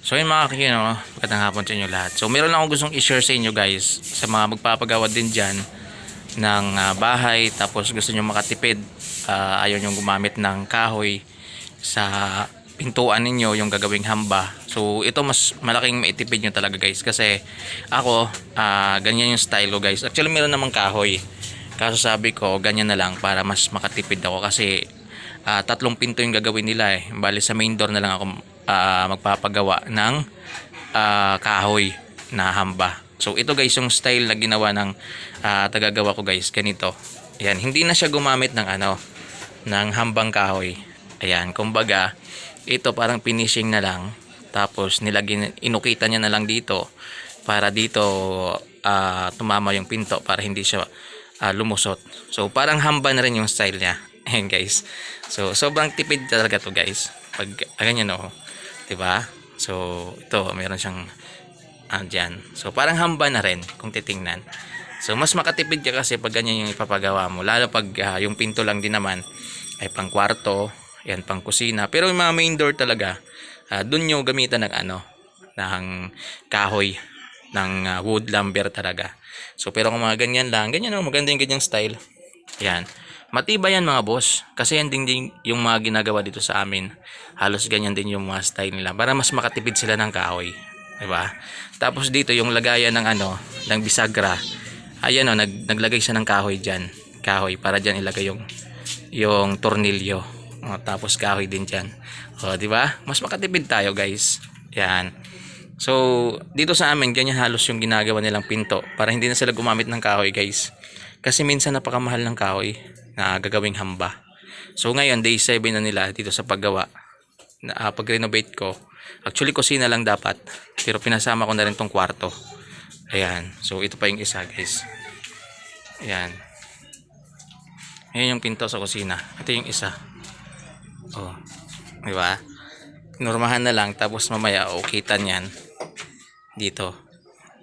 So yun mga kakino, magandang hapon sa inyo lahat. So meron lang akong gustong i-share sa inyo guys, sa mga magpapagawa din dyan ng bahay, tapos gusto nyo makatipid, ayaw nyo gumamit ng kahoy sa pintuan ninyo, yung gagawing hamba. So ito mas malaking maitipid nyo talaga guys, kasi ako, ganyan yung style ko guys. Actually meron namang kahoy, kaso sabi ko ganyan na lang para mas makatipid ako, kasi tatlong pinto yung gagawin nila eh. Bali sa main door na lang ako magpapagawa ng kahoy na hamba. So ito guys yung style na ginawa ng tagagawa ko guys, ganito. Ayan, hindi na siya gumamit ng ng hambang kahoy. Ayan, kumbaga ito parang finishing na lang, tapos inukita niya na lang dito para dito tumama yung pinto para hindi siya lumusot. So parang hamba na rin yung style niya. Ayan guys. So sobrang tipid talaga to guys. Pag ganyan oh. 'Di ba? So ito meron siyang dyan. So parang hamba na rin kung titingnan. So mas makatipid ka kasi pag ganyan yung ipapagawa mo. Lalo pag yung pinto lang din naman ay pang kwarto, yan pang kusina. Pero yung mga main door talaga, doon nyo gamitan ng ng kahoy, ng wood lumber talaga. So pero kung mga ganyan lang, ganyan maganda yung ganyang style. Yan. Matibay yan mga boss. Kasi yan din yung mga ginagawa dito sa amin. Halos ganyan din yung mga style nila. Para mas makatipid sila ng kahoy. Diba? Tapos dito yung lagayan ng ng bisagra. Ayan naglagay siya ng kahoy dyan. Kahoy para dyan ilagay yung tornilyo. Tapos kahoy din dyan. Diba? Mas makatipid tayo guys. Yan. So dito sa amin ganyan halos yung ginagawa nilang pinto. Para hindi na sila gumamit ng kahoy guys. Kasi minsan napakamahal ng kahoy na gagawing hamba. So ngayon day 7 na nila dito sa paggawa. Pag-renovate ko. Actually kusina lang dapat. Pero pinasama ko na rin tong kwarto. Ayan. So ito pa yung isa guys. Ayan. Ayan yung pinto sa kusina. Ito yung isa. Oh. Diba? Normahan na lang. Tapos mamaya ukitan yan. Dito.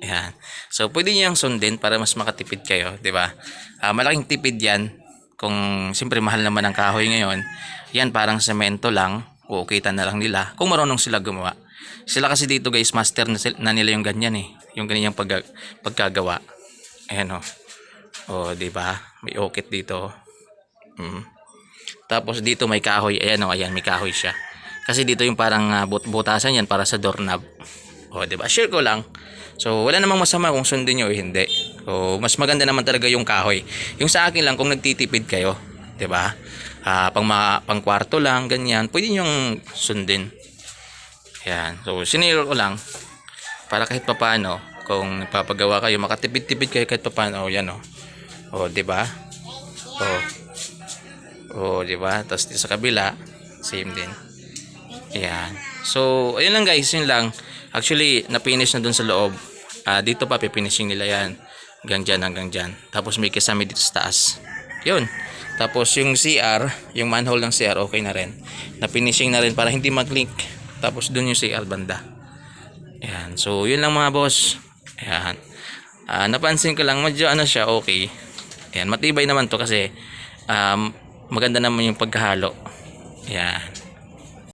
Ayan. So pwede nyo yung sundin para mas makatipid kayo. Diba? Malaking tipid yan. Kung siyempre mahal naman ang kahoy ngayon, yan parang semento lang, uukitan na lang nila kung marunong sila gumawa. Sila kasi dito guys, master na nila yung ganyan eh, yung ganyang pagkagawa. Ayan di ba? May ukit dito. Tapos dito may kahoy, ayan may kahoy siya. Kasi dito yung parang butasan yan para sa doorknob. Di ba? Share ko lang. So wala namang masama kung sundin nyo o hindi. So mas maganda naman talaga yung kahoy. Yung sa akin lang kung nagtitipid kayo, 'di ba? Pang kwarto lang ganyan, pwede niyo sundin. Yan. So siniro ko lang para kahit papaano kung nagpapagawa kayo, makatipid-tipid kayo kahit papaano. Yan 'di ba? 'Di ba? Tapos sa kabila, same din. Ayan. So ayun lang guys, yun lang. Actually, na-finish na dun sa loob. Dito pa, pifinishing nila yan. Hanggang dyan. Tapos may kisame dito sa taas. Yun. Tapos yung CR, yung manhole ng CR, okay na rin. Na-finishing na rin para hindi mag-link. Tapos dun yung CR banda. Ayan. So, yun lang mga boss. Ayan. Napansin ko lang, medyo siya, okay. Ayan. Matibay naman to kasi maganda naman yung pagkahalo. Ayan.